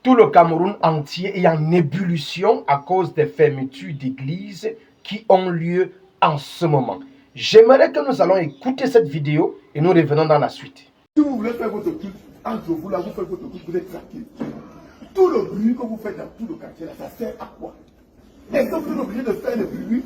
Tout le Cameroun entier est en ébullition à cause des fermetures d'églises qui ont lieu en ce moment. J'aimerais que nous allons écouter cette vidéo et nous revenons dans la suite. Si vous voulez faire votre culte, entre vous là, vous faites votre culte, vous êtes tranquille. Tout le bruit que vous faites dans tout le quartier là, ça sert à quoi? Est-ce que vous êtes obligé de faire le bruit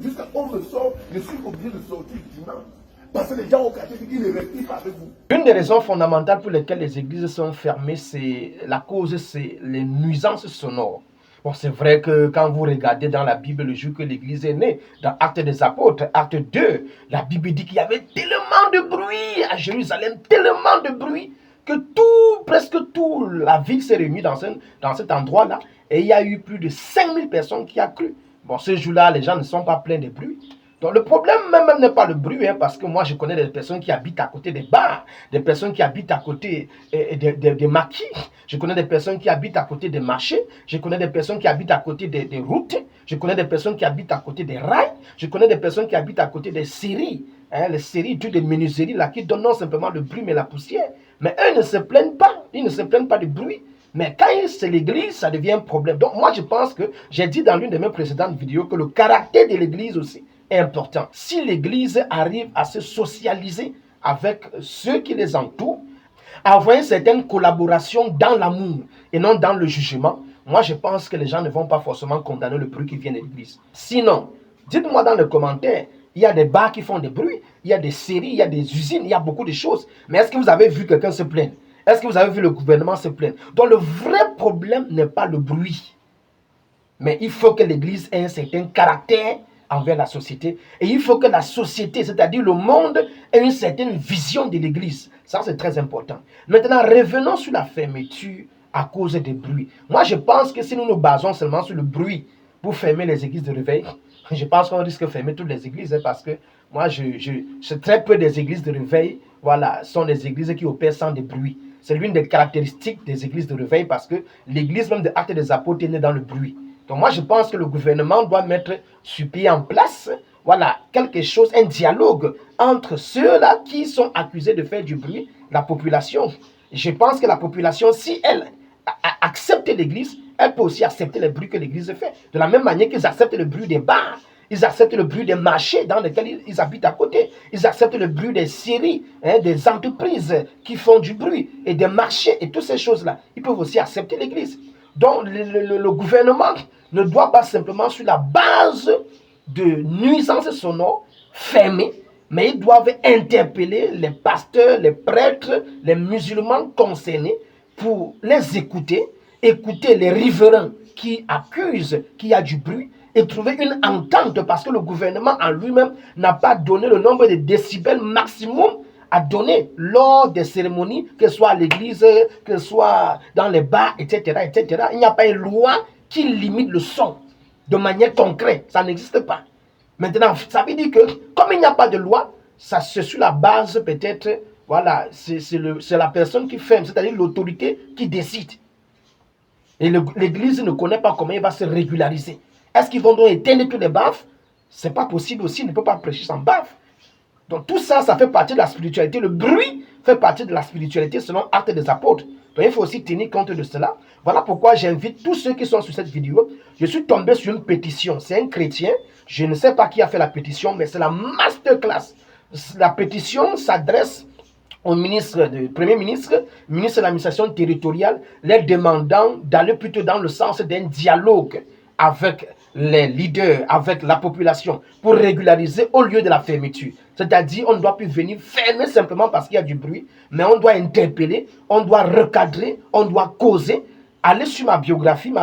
jusqu'à on me sort, je suis obligé de sortir dimanche? Parce que les gens au quartier, ils ne restent pas avec vous. Une des raisons fondamentales pour lesquelles les églises sont fermées, c'est la cause, c'est les nuisances sonores. Bon, c'est vrai que quand vous regardez dans la Bible le jour que l'église est née, dans Actes des Apôtres, Acte 2, la Bible dit qu'il y avait tellement de bruit à Jérusalem, tellement de bruit, que presque tout, la ville s'est réunie dans cet endroit-là, et il y a eu plus de 5000 personnes qui ont cru. Bon, ce jour-là, les gens ne sont pas pleins de bruit. Donc le problème même n'est pas le bruit, hein, parce que moi je connais des personnes qui habitent à côté des bars, des personnes qui habitent à côté des maquis, je connais des personnes qui habitent à côté des marchés, je connais des personnes qui habitent à côté des routes, je connais des personnes qui habitent à côté des rails, je connais des personnes qui habitent à côté des scieries, hein, les scieries, toutes les menuiseries là qui donnent non simplement le bruit mais la poussière. Mais eux ne se plaignent pas, ils ne se plaignent pas du bruit. Mais quand c'est l'église, ça devient un problème. Donc moi je pense que, j'ai dit dans l'une de mes précédentes vidéos que le caractère de l'église aussi est important. Si l'église arrive à se socialiser avec ceux qui les entourent, avoir une certaine collaboration dans l'amour et non dans le jugement, moi je pense que les gens ne vont pas forcément condamner le bruit qui vient de l'église. Sinon, dites-moi dans les commentaires, il y a des bars qui font des bruits, il y a des séries, il y a des usines, il y a beaucoup de choses. Mais est-ce que vous avez vu quelqu'un se plaindre? Est-ce que vous avez vu le gouvernement se plaindre? Donc le vrai problème n'est pas le bruit. Mais il faut que l'église ait un certain caractère envers la société. Et il faut que la société, c'est-à-dire le monde, ait une certaine vision de l'église. Ça, c'est très important. Maintenant, revenons sur la fermeture à cause des bruits. Moi, je pense que si nous nous basons seulement sur le bruit pour fermer les églises de réveil, je pense qu'on risque de fermer toutes les églises, hein, parce que moi, je très peu des églises de réveil, voilà, sont des églises qui opèrent sans des bruits. C'est l'une des caractéristiques des églises de réveil, parce que l'église même de Actes des Apôtres est née dans le bruit. Donc moi, je pense que le gouvernement doit mettre sur pied en place, voilà, quelque chose, un dialogue entre ceux-là qui sont accusés de faire du bruit, la population. Je pense que la population, si elle accepte l'église, elle peut aussi accepter les bruits que l'église fait. De la même manière qu'ils acceptent le bruit des bars, ils acceptent le bruit des marchés dans lesquels ils habitent à côté. Ils acceptent le bruit des scieries, hein, des entreprises qui font du bruit, et des marchés, et toutes ces choses-là. Ils peuvent aussi accepter l'église. Donc le gouvernement ne doit pas simplement sur la base de nuisances sonores fermer, mais ils doivent interpeller les pasteurs, les prêtres, les musulmans concernés pour les écouter les riverains qui accusent qu'il y a du bruit et trouver une entente, parce que le gouvernement en lui-même n'a pas donné le nombre de décibels maximum à donner lors des cérémonies, que ce soit à l'église, que ce soit dans les bars, etc., etc. Il n'y a pas une loi qui limite le son de manière concrète. Ça n'existe pas. Maintenant, ça veut dire que, comme il n'y a pas de loi, ça c'est sur la base peut-être, voilà, c'est la personne qui ferme, c'est-à-dire l'autorité qui décide. Et l'église ne connaît pas comment il va se régulariser. Est-ce qu'ils vont donc éteindre tous les baffes? C'est pas possible aussi, il ne peut pas prêcher sans baffe. Donc tout ça, ça fait partie de la spiritualité. Le bruit fait partie de la spiritualité selon Actes des Apôtres. Donc il faut aussi tenir compte de cela. Voilà pourquoi j'invite tous ceux qui sont sur cette vidéo. Je suis tombé sur une pétition. C'est un chrétien. Je ne sais pas qui a fait la pétition, mais c'est la masterclass. La pétition s'adresse au Premier ministre, ministre de l'administration territoriale, les demandant d'aller plutôt dans le sens d'un dialogue avec les leaders, avec la population, pour régulariser au lieu de la fermeture. C'est-à-dire, on ne doit plus venir fermer simplement parce qu'il y a du bruit, mais on doit interpeller, on doit recadrer, on doit causer. Allez sur ma biographie,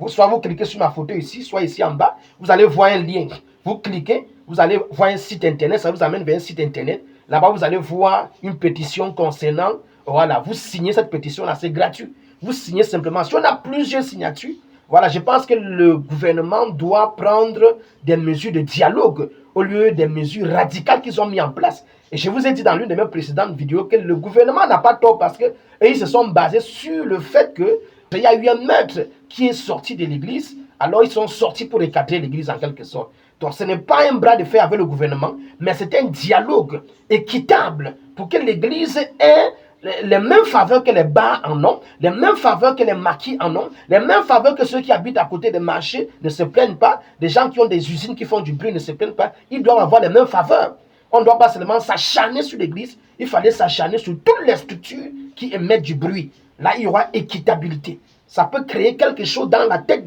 soit vous cliquez sur ma photo ici, soit ici en bas, vous allez voir un lien. Vous cliquez, vous allez voir un site internet, ça vous amène vers un site internet. Là-bas, vous allez voir une pétition concernant, voilà, vous signez cette pétition-là, c'est gratuit. Vous signez simplement. Si on a plusieurs signatures, voilà, je pense que le gouvernement doit prendre des mesures de dialogue au lieu des mesures radicales qu'ils ont mis en place. Et je vous ai dit dans l'une de mes précédentes vidéos que le gouvernement n'a pas tort, parce qu'ils se sont basés sur le fait qu'il y a eu un maître qui est sorti de l'église. Alors ils sont sortis pour recadrer l'église en quelque sorte. Donc ce n'est pas un bras de fer avec le gouvernement, mais c'est un dialogue équitable pour que l'église ait les mêmes faveurs que les bars en ont, les mêmes faveurs que les maquis en ont, les mêmes faveurs que ceux qui habitent à côté des marchés ne se plaignent pas, des gens qui ont des usines qui font du bruit ne se plaignent pas, ils doivent avoir les mêmes faveurs. On ne doit pas seulement s'acharner sur l'église, il fallait s'acharner sur toutes les structures qui émettent du bruit. Là, il y aura équitabilité. Ça peut créer quelque chose dans la tête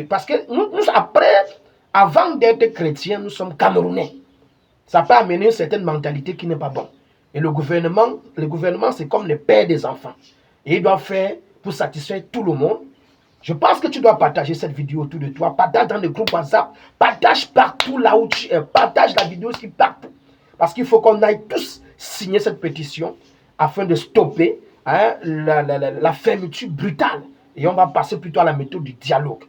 parce que nous, après, avant d'être chrétiens, nous sommes Camerounais. Ça peut amener une certaine mentalité qui n'est pas bonne. Et le gouvernement c'est comme le père des enfants. Et il doit faire pour satisfaire tout le monde. Je pense que tu dois partager cette vidéo autour de toi. Partage dans le groupe WhatsApp. Partage partout là où tu es. Partage la vidéo aussi partout. Parce qu'il faut qu'on aille tous signer cette pétition afin de stopper la fermeture brutale. Et on va passer plutôt à la méthode du dialogue.